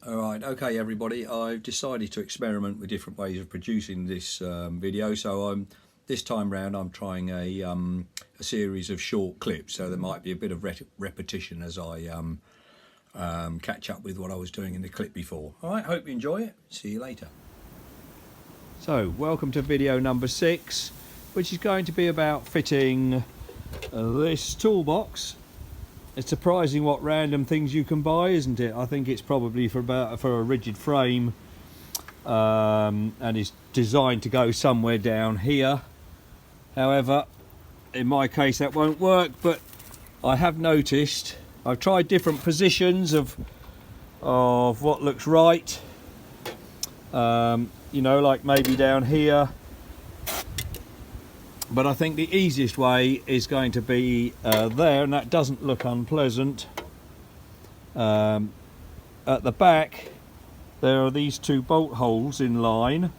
Alright, okay everybody, I've decided to experiment with different ways of producing this video, so this time round I'm trying a series of short clips, so there might be a bit of repetition as I catch up with what I was doing in the clip before. Alright, hope you enjoy it, see you later. So, welcome to video number 6, which is going to be about fitting this toolbox. It's surprising what random things you can buy, isn't it? I think it's probably for a rigid frame, and it's designed to go somewhere down here. However, in my case that won't work, but I have noticed, I've tried different positions of what looks right. You know, like maybe down here. But I think the easiest way is going to be there, and that doesn't look unpleasant. At the back there are these two bolt holes in line,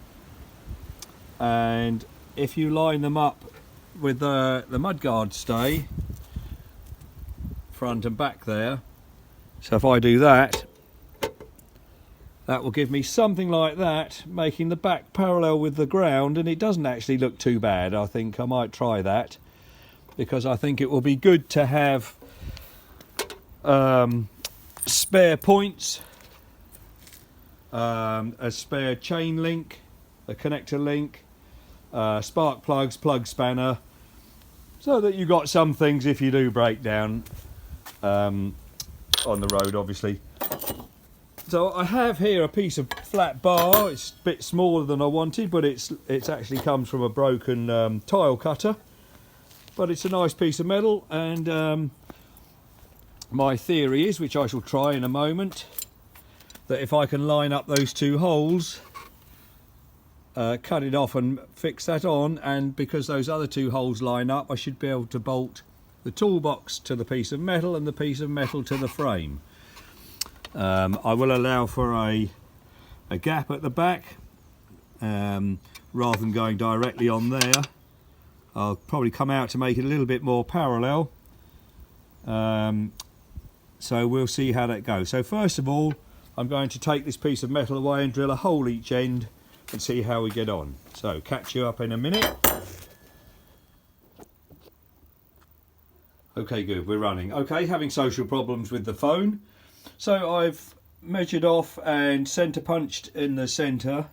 and if you line them up with the mudguard stay front and back there, so if I do that, that will give me something like that, making the back parallel with the ground, and it doesn't actually look too bad. I think I might try that, because I think it will be good to have spare points, a spare chain link, a connector link, spark plugs, plug spanner, so that you got some things if you do break down on the road, obviously. So I have here a piece of flat bar. It's a bit smaller than I wanted, but it's actually comes from a broken tile cutter. But it's a nice piece of metal, and my theory is, which I shall try in a moment, that if I can line up those two holes, cut it off and fix that on, and because those other two holes line up, I should be able to bolt the toolbox to the piece of metal and the piece of metal to the frame. I will allow for a gap at the back, rather than going directly on there. I'll probably come out to make it a little bit more parallel, so we'll see how that goes. So first of all, I'm going to take this piece of metal away and drill a hole each end and see how we get on. So catch you up in a minute. Okay, good, we're running. Okay, having social problems with the phone. So I've measured off and centre punched in the centre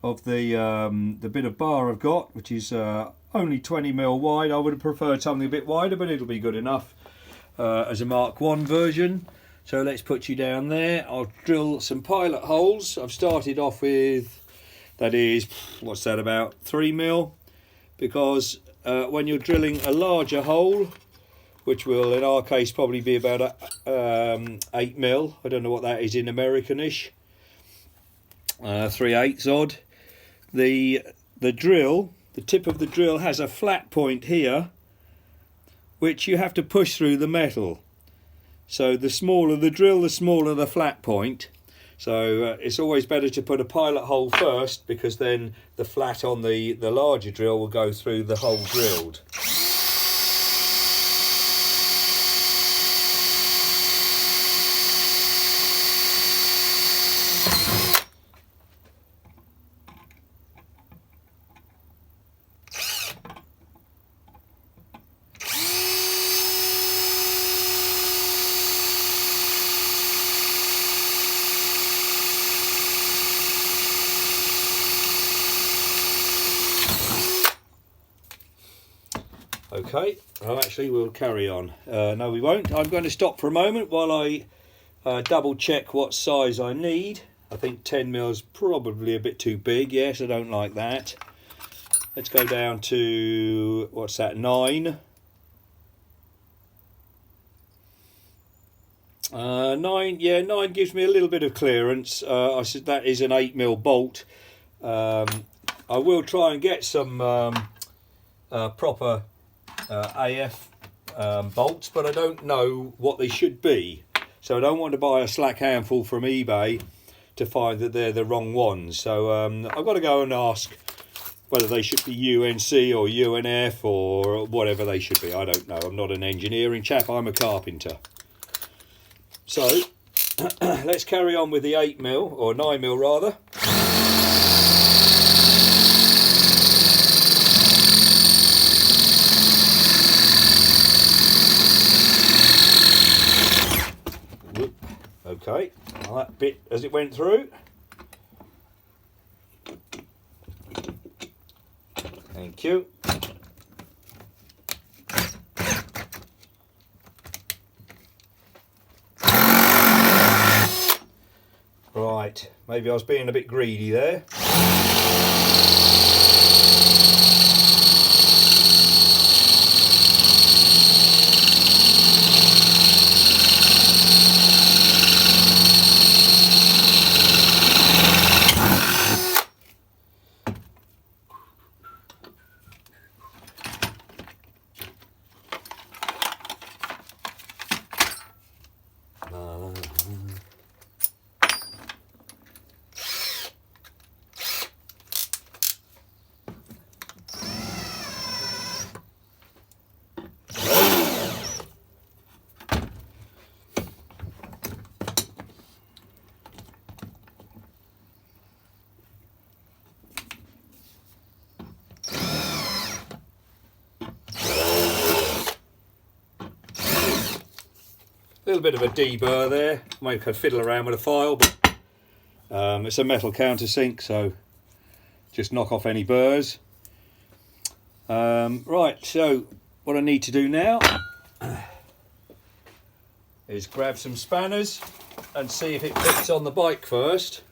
of the bit of bar I've got, which is only 20mm wide. I would have preferred something a bit wider, but it'll be good enough as a Mark 1 version. So let's put you down there. I'll drill some pilot holes. I've started off with, that is, what's that, about 3mm, because when you're drilling a larger hole, which will in our case probably be about 8mm. I don't know what that is in Americanish. 3/8 odd. The drill, the tip of the drill has a flat point here, which you have to push through the metal. So the smaller the drill, the smaller the flat point. So it's always better to put a pilot hole first, because then the flat on the larger drill will go through the hole drilled. Okay, well actually we'll carry on. No we won't. I'm going to stop for a moment while I double check what size I need. I think 10mm is probably a bit too big. Yes, I don't like that. Let's go down to, what's that, 9. 9, yeah, 9 gives me a little bit of clearance. I said that is an 8mm bolt. I will try and get some proper AF bolts, but I don't know what they should be, so I don't want to buy a slack handful from eBay to find that they're the wrong ones. So I've got to go and ask whether they should be UNC or UNF or whatever they should be. I don't know, I'm not an engineering chap, I'm a carpenter. So let's carry on with the 8mm, or 9mm rather. Okay, well, that bit as it went through. Thank you. Right, maybe I was being a bit greedy there. A little bit of a deburr there, maybe could fiddle around with a file, but it's a metal countersink, so just knock off any burrs. Right, so what I need to do now is grab some spanners and see if it fits on the bike first,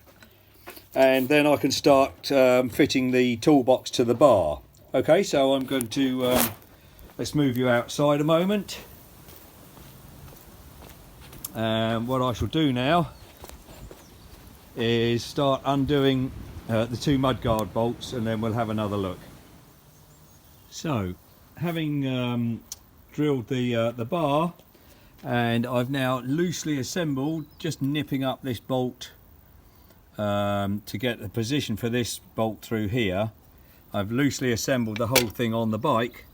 and then I can start fitting the toolbox to the bar. Okay, so I'm going to, let's move you outside a moment. What I shall do now is start undoing the two mudguard bolts, and then we'll have another look. So, having drilled the bar, and I've now loosely assembled, just nipping up this bolt to get the position for this bolt through here. I've loosely assembled the whole thing on the bike.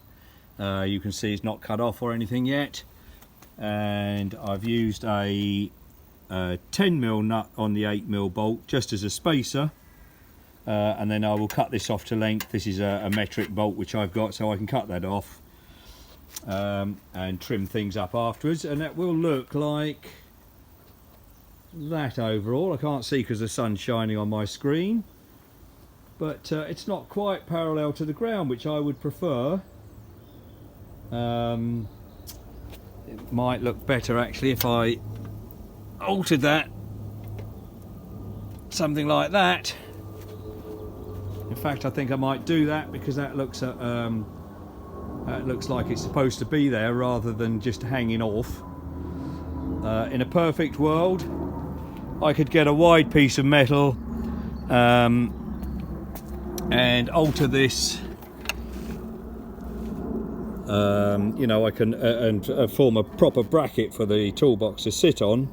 You can see it's not cut off or anything yet. And I've used a 10mm nut on the 8mm bolt just as a spacer, and then I will cut this off to length. This is a metric bolt which I've got, so I can cut that off and trim things up afterwards, and that will look like that overall. I can't see because the sun's shining on my screen, but it's not quite parallel to the ground, which I would prefer. It might look better actually if I altered that, something like that. In fact, I think I might do that, because that looks like it's supposed to be there rather than just hanging off. In a perfect world, I could get a wide piece of metal and alter this. You know, I can and form a proper bracket for the toolbox to sit on.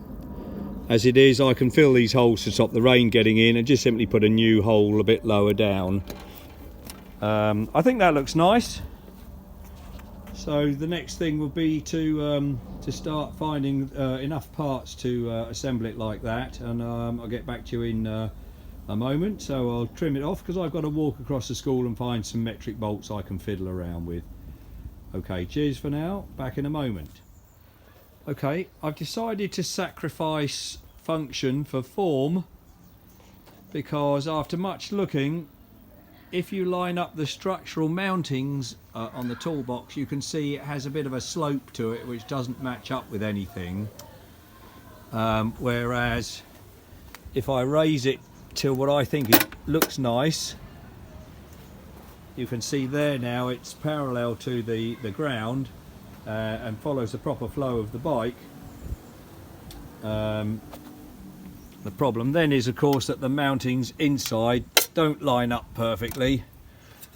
As it is, I can fill these holes to stop the rain getting in, and just simply put a new hole a bit lower down. I think that looks nice. So the next thing will be to start finding enough parts to assemble it like that, and I'll get back to you in a moment. So I'll trim it off, because I've got to walk across the school and find some metric bolts I can fiddle around with. Okay, cheers for now, back in a moment. Okay, I've decided to sacrifice function for form, because after much looking, if you line up the structural mountings on the toolbox, you can see it has a bit of a slope to it which doesn't match up with anything. Whereas if I raise it to what I think it looks nice, you can see there now it's parallel to the ground and follows the proper flow of the bike. The problem then is, of course, that the mountings inside don't line up perfectly.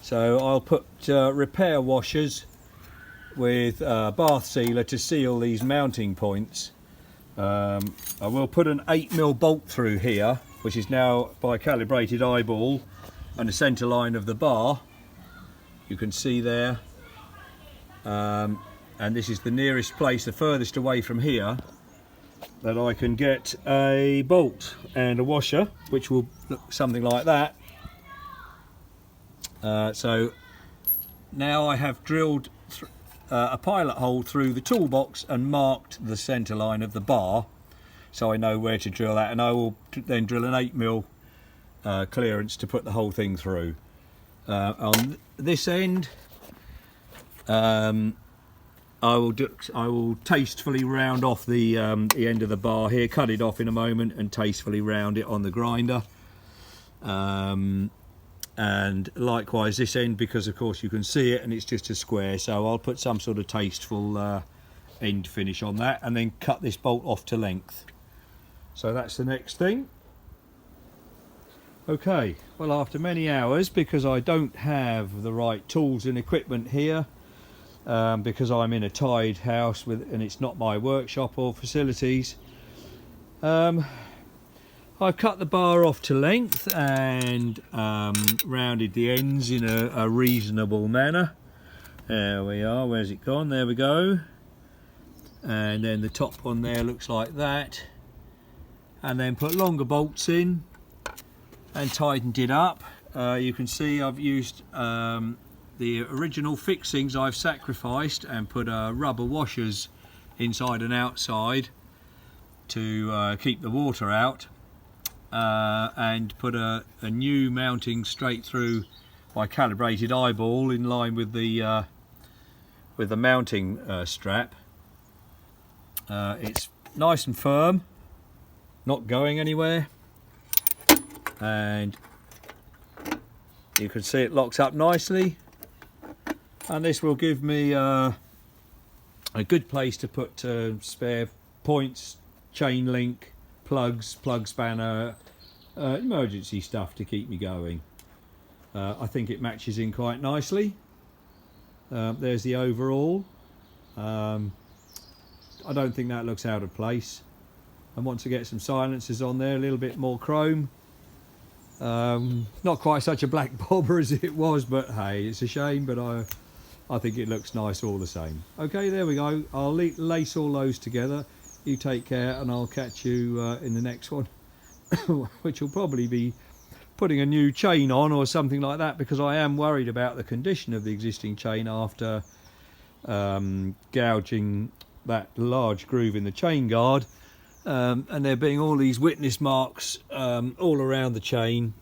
So I'll put repair washers with bath sealer to seal these mounting points. I will put an 8mm bolt through here, which is now by calibrated eyeball, and the centre line of the bar. You can see there, and this is the nearest place, the furthest away from here. that I can get a bolt and a washer, which will look something like that. So now I have drilled a pilot hole through the toolbox and marked the centre line of the bar, so I know where to drill that, and I will then drill an 8mm clearance to put the whole thing through. On this end, I will tastefully round off the end of the bar here, cut it off in a moment, and tastefully round it on the grinder. And likewise this end, because of course you can see it and it's just a square, so I'll put some sort of tasteful end finish on that, and then cut this bolt off to length. So that's the next thing. Okay, well, after many hours, because I don't have the right tools and equipment here, because I'm in a tied house and it's not my workshop or facilities, I've cut the bar off to length and rounded the ends in a reasonable manner. There we are, where's it gone? There we go. And then the top one there looks like that. And then put longer bolts in and tightened it up. You can see I've used the original fixings I've sacrificed and put rubber washers inside and outside to keep the water out. And put a new mounting straight through my calibrated eyeball in line with the mounting strap. It's nice and firm, not going anywhere, and you can see it locks up nicely, and this will give me a good place to put spare points, chain link, plugs, plug spanner, emergency stuff to keep me going. I think it matches in quite nicely. There's the overall. I don't think that looks out of place. I want to get some silencers on there, a little bit more chrome. Not quite such a black bobber as it was, but hey, it's a shame, but I think it looks nice all the same. Okay, there we go. I'll lace all those together. You take care, and I'll catch you in the next one, which will probably be putting a new chain on or something like that, because I am worried about the condition of the existing chain after gouging that large groove in the chain guard, and there being all these witness marks all around the chain.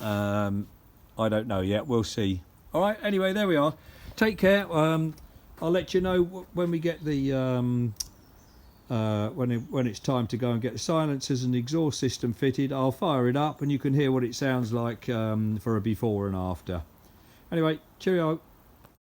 I don't know yet, we'll see. All right, anyway, there we are. Take care. I'll let you know when we get the when it's time to go and get the silencers and the exhaust system fitted. I'll fire it up and you can hear what it sounds like for a before and after. Anyway, cheerio.